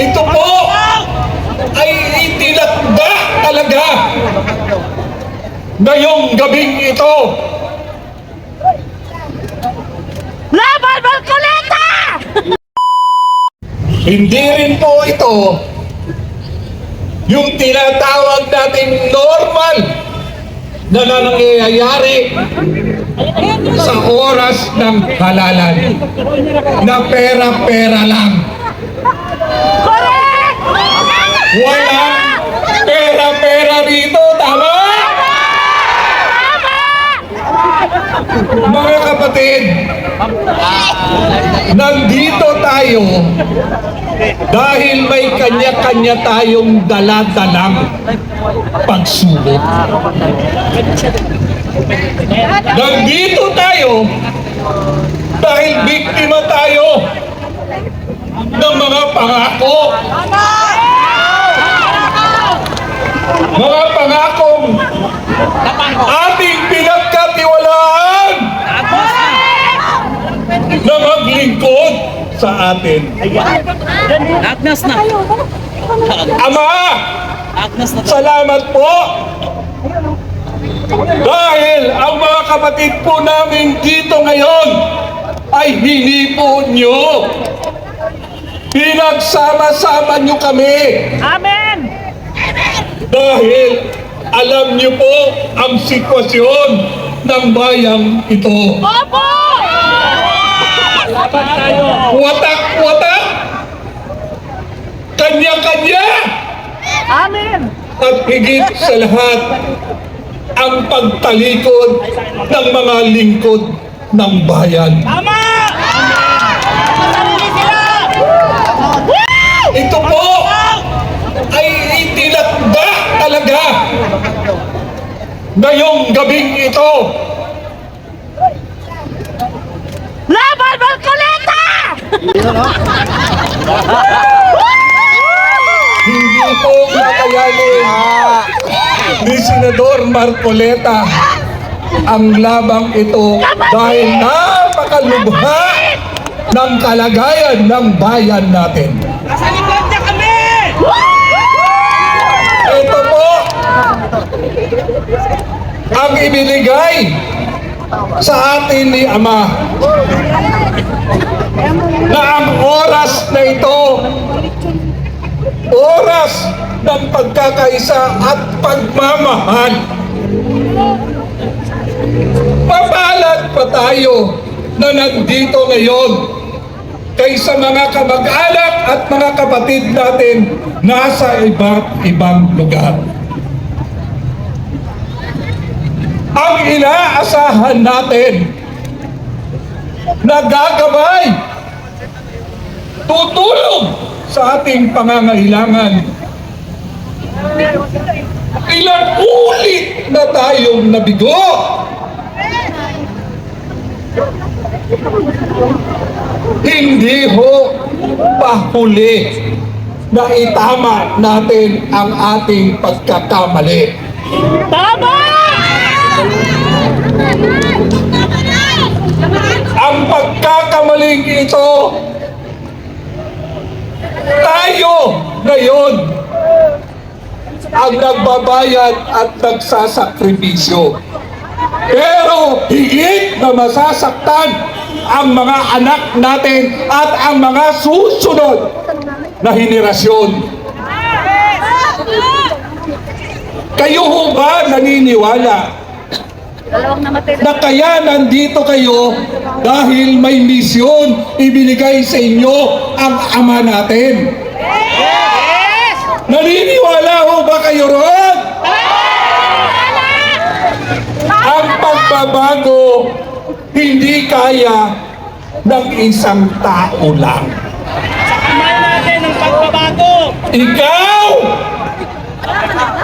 Ito po ay itinakda talaga ngayong gabing ito. Laban Marcoleta! Hindi rin po ito yung tinatawag nating normal na nangyayari sa oras ng halalan na pera-pera lang. Correct! Walang pera-pera rito, tama? Mga kapatid, nandito tayo dahil may kanya-kanya tayong dala-dalang pagsubok. Nandito tayo dahil biktima tayo ng mga pangako. Mga pangakong ating pinagkatiwalaan na maglingkod sa atin. Agnas na. Ama, Agnas na. salamat po. Dahil ang mga kapatid po namin dito ngayon ay hinipo nyo. Pinagsama-sama nyo kami. Amen! Dahil alam niyo po ang sitwasyon ng bayang ito. Opo! Laban tayo. Watak-watak! Kanya-kanya! Amen! At higit sa lahat, ang pagtalikod ng mga lingkod ng bayan. Tama! Sarili sila! Ito po ay itinakda talaga ngayong gabing ito. Laban Marcoleta! Hindi po kakayanin ni Senador Marcoleta ang labang ito dahil napakalubha ng kalagayan ng bayan natin. Nasa likod niya kami! Ito po ang ibinigay sa atin ni Ama na ang oras na ito, oras ng pagkakaisa at pagmamahal. Mapalad pa tayo na nandito ngayon kaysa mga kamag-anak at mga kapatid natin nasa iba't ibang lugar. Ang inaasahan natin na gagabay, tutulong sa ating pangangailangan. Ilang ulit na tayong nabigo. Hindi ho pahuli na itama natin ang ating pagkakamali. Tama! Ang pagkakamaling ito, tayo ngayon ang nagbabayad at nagsasakripisyo. Pero higit na masasaktan ang mga anak natin at ang mga susunod na henerasyon. Kayo ho ba naniniwala na kaya nandito kayo dahil may misyon ibinigay sa inyo ang Ama natin? Yes! Naniniwala ho ba kayo ron? Ang pagbabago hindi kaya ng isang tao lang. Sakamayan natin ang pagbabago. Ikaw,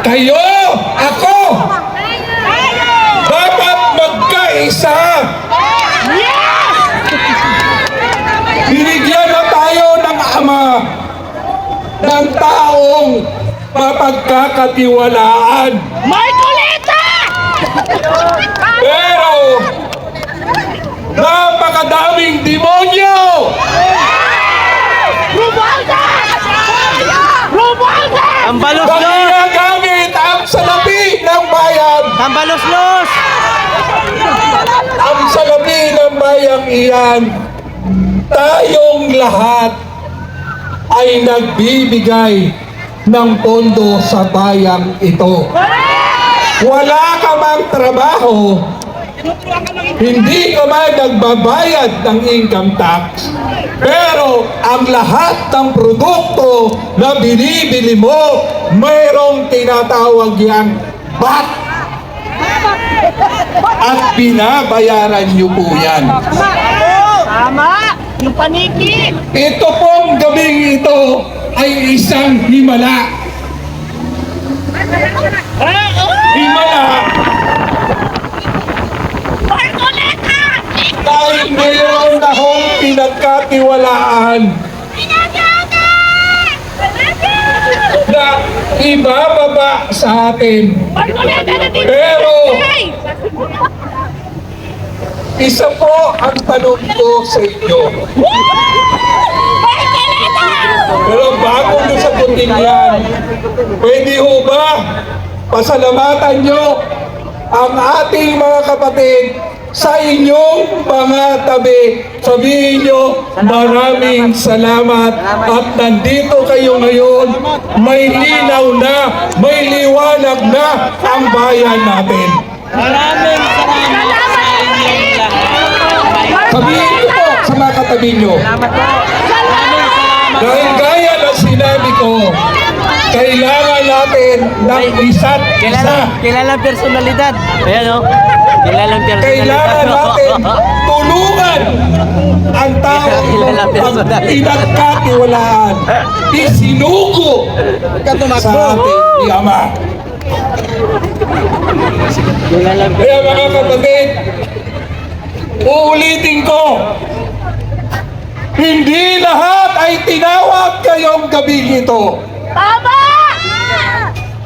kayo, ako, dapat magkaisa. Yes! Binigyan na tayo ng Ama ng taong mapagkakatiwalaan. Marcoleta! Pero napakadaming demonyo! Rubalda! Tambalos-los! Ang salapi ng bayang iyan, tayong lahat ay nagbibigay ng pondo sa bayang ito. Wala ka mang trabaho, hindi ka man nagbabayad ng income tax, pero ang lahat ng produkto na binibili mo, mayroong tinatawag yang VAT. At binabayaran niyo po yan. Tama! Yung paniki! Ito pong gabing ito ay isang himala. Himala Marcoleta! dahil mayroon na hong pinagkatiwalaan na ibababa sa atin. Marcoleta na din! Pero isa po ang tanong ko sa inyo. Marcoleta! Pero bago nyo sagutin yan, pwede ho ba pasalamatan nyo ang ating mga kapatid sa inyong mga tabi? Sabihin nyo, maraming salamat at nandito kayo ngayon. May linaw na, may liwanag na ang bayan natin. Maraming salamat sa inyong lahat. Sabihin nyo po sa mga katabi nyo. Dahil gaya na sinabi ko, kailangan natin ng isa't isa. Kilalang personalidad. Ayan o. Kilalang personalidad. Kailangan natin tulungan ang tao ang pinagkatiwalaan. Isinuko sa ating Ama. Kilalang Kaya mga kapatid, uulitin ko, hindi lahat ay tinawag kayong gabing ito. Tama!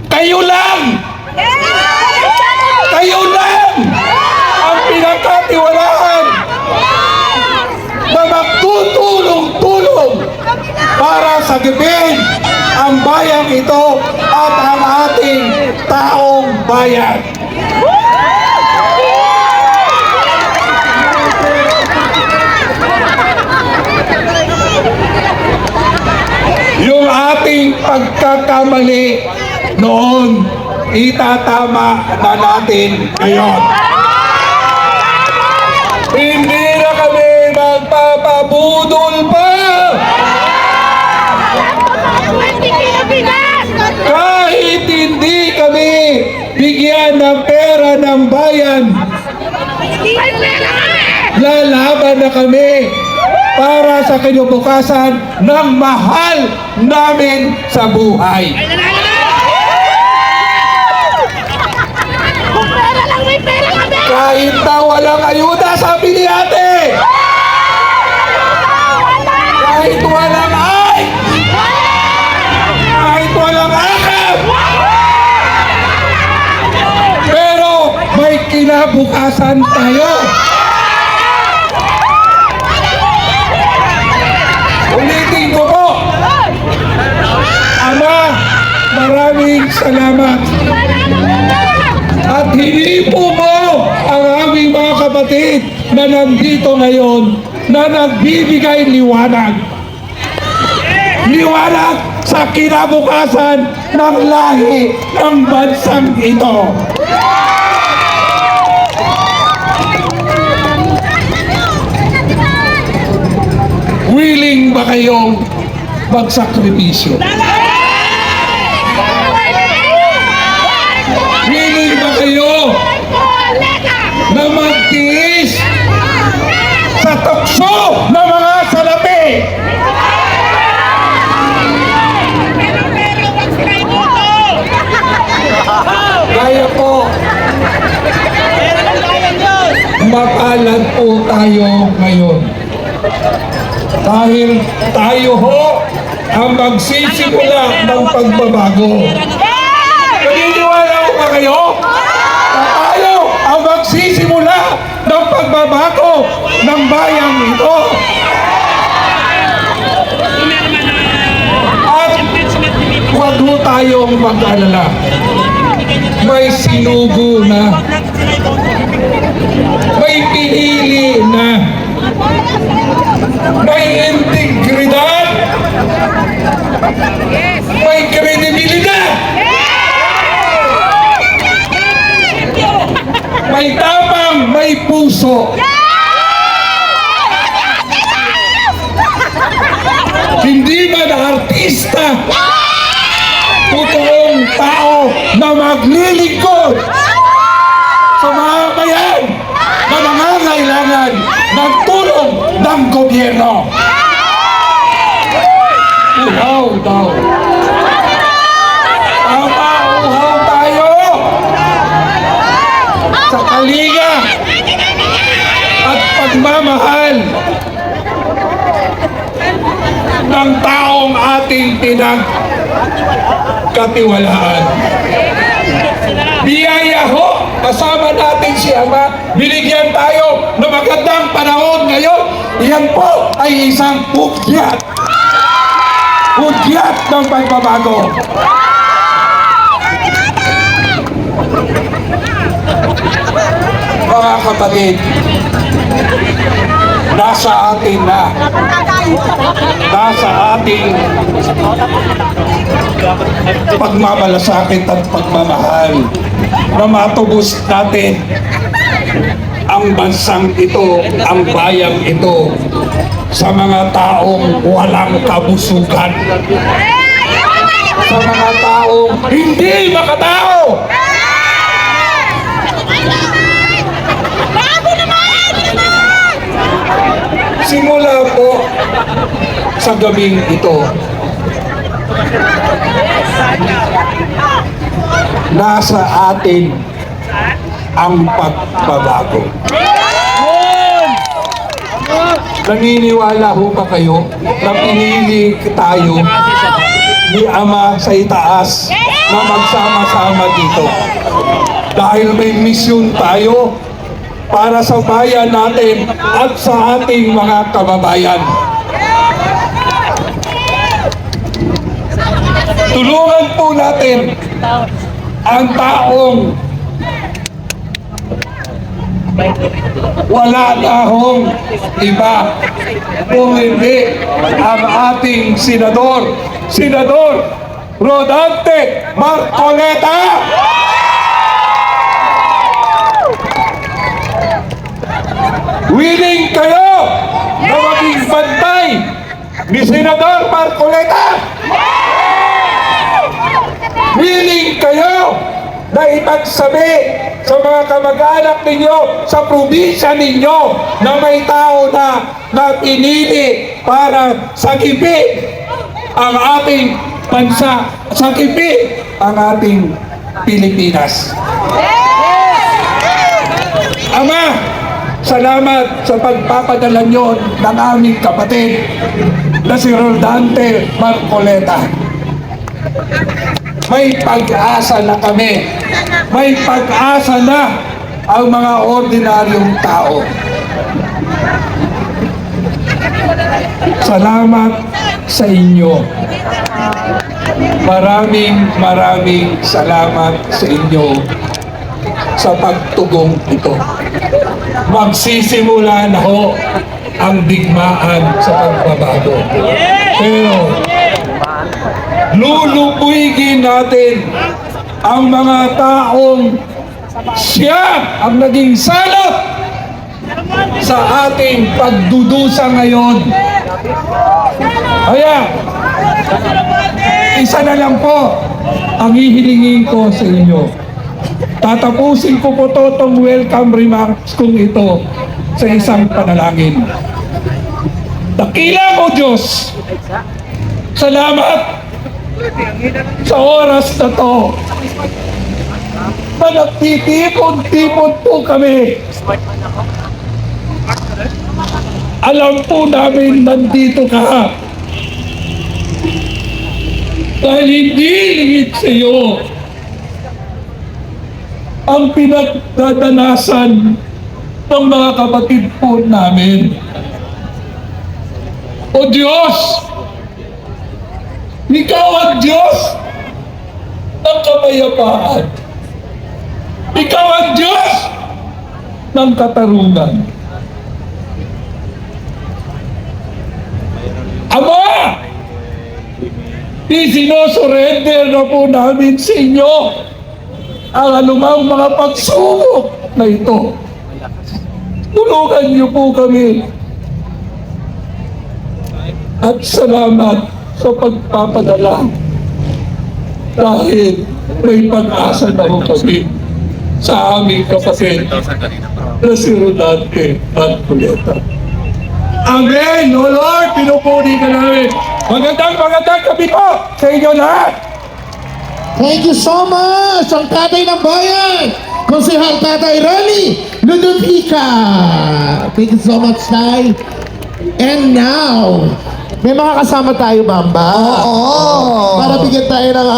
Kayo lang! Kayo lang ang pinagkatiwalaan na magtutulong-tulong para sagipin ang bayang ito at ang ating taong bayan. Yung ating pagkakamali noon, itatama na natin ngayon. Hindi na kami magpapabudol pa! Kahit hindi kami bigyan ng pera ng bayan, lalaban na kami para sa kinabukasan ng mahal namin sa buhay. Kung pera lang, may pera kami! Kahit na walang ayuda, sabi ni ate. Kahit walang ay. Kahit walang akap. Pero may kinabukasan tayo. Ulitin ko po. Ama, maraming salamat. At hinipo mo ang aming mga kapatid na nandito ngayon na nagbibigay liwanag. Liwanag sa kinabukasan ng lahi ng bansang ito. Willing ba kayong magsakripisyo? Willing ba kayo na magtiis sa tukso ng mga salapi? Kaya po, mapalad po tayo ngayon. Dahil tayo ho ang magsisimula ng pagbabago. Naniniwala ko ba kayo? Na tayo ang magsisimula ng pagbabago ng bayang ito. At huwag ho tayong mag-alala. may sinugo na, may pinili na, may integridad, may kredibilidad, may tapang, may puso. Hindi man artista, totoong tao na maglilingkod sa mga bayan na nangangailangan ng tulong ng gobyerno. Uhaw daw. Tama, uhaw tayo sa kalinga at pagmamahal ng taong ating pinagkatiwalaan. Biyaya ho, kasama natin si Ama, binigyan tayo ng magandang panahon ngayon. Yan po ay isang hudyat. Hudyat ng pagbabago. Mga kapatid, nasa atin na, nasa ating pagmamalasakit at pagmamahal na matubos natin ang bansang ito, ang bayang ito sa mga taong walang kabusugan, sa mga taong hindi makatao. Simula po sa gabing ito, nasa atin ang pagbabago. Naniniwala ho ba kayo na pinili tayo ni Ama sa itaas na magsama-sama dito? Dahil may misyon tayo para sa bayan natin at sa ating mga kababayan. Tulungan po natin ang taong wala na hong iba kung hindi ang ating Senador Rodante Marcoleta. Willing kayo na maging bantay ni Senador Marcoleta? Willing kayo na ipagsabi sa mga kamag-anak ninyo sa probinsya ninyo na may tao na pinili para sakipin ang ating bansa, sakipin ang ating Pilipinas? Ama, salamat sa pagpapadala nyo ng aming kapatid na si Rodante Marcoleta. May pag-asa na kami. May pag-asa na ang mga ordinaryong tao. Salamat sa inyo. Maraming salamat sa inyo sa pagtugong ito. Magsisimula na ho ang digmaan sa pagbabago. Pero lulubuigin natin ang mga taong siya ang naging salot sa ating pagdudusa ngayon. Kaya, isa na lang po ang hihilingin ko sa inyo. Tatapusin ko po itong welcome remarks kong ito sa isang panalangin. Dakila mo, Diyos, salamat sa oras na to na nagtitipon-tipon po kami. Alam po namin nandito ka dahil hindi lingid sa iyo ang pinagdadanasan ng mga kapatid po namin. O Diyos, Ikaw ang Diyos ng kapayapaan. Ikaw ang Diyos ng katarungan. Ama, isinosurrender na po namin sa inyo ang anumang mga pagsubok na ito. Tulungan niyo po kami. At salamat sa pagpapadala. Dahil may pag-asa na po kami sa aming kapatid na si Rodante at Julieta. Amen! O Lord, pinupuri ka namin. Magandang gabi po sa inyo lahat. Thank you so much, ang tatay ng bayan, Konsehal Tatay Ronnie Ludovica. Thank you so much, Tay. And now, may mga kasama tayo, Bamba. Oo. Para bigyan tayo ng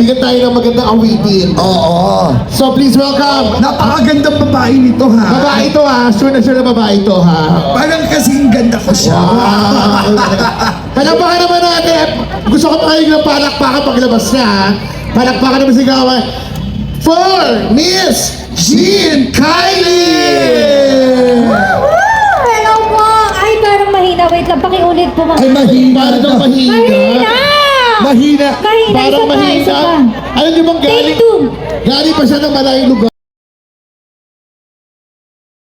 bigyan tayo ng magandang awitin. Oo. So please welcome. Napakagandang babae nito ha. Babae ito ha, sure na babae ito ha. Parang kasing ganda ko siya. Wow. Palakpakan naman natin. Gusto ko makayong ng palakpakan paglabas niya ha. Palakpakan naman sigawan. For Miss Jean Kylie! Hello po! Ay, parang mahina. Wait lang, pakiulit po. Ay, mahina. Parang mahina. Mahina! Mahina. Mahina, Parang isa pa, mahina. isa pa. Alam niyo bang galing? Take two. Galing pa siya ng malayong lugar.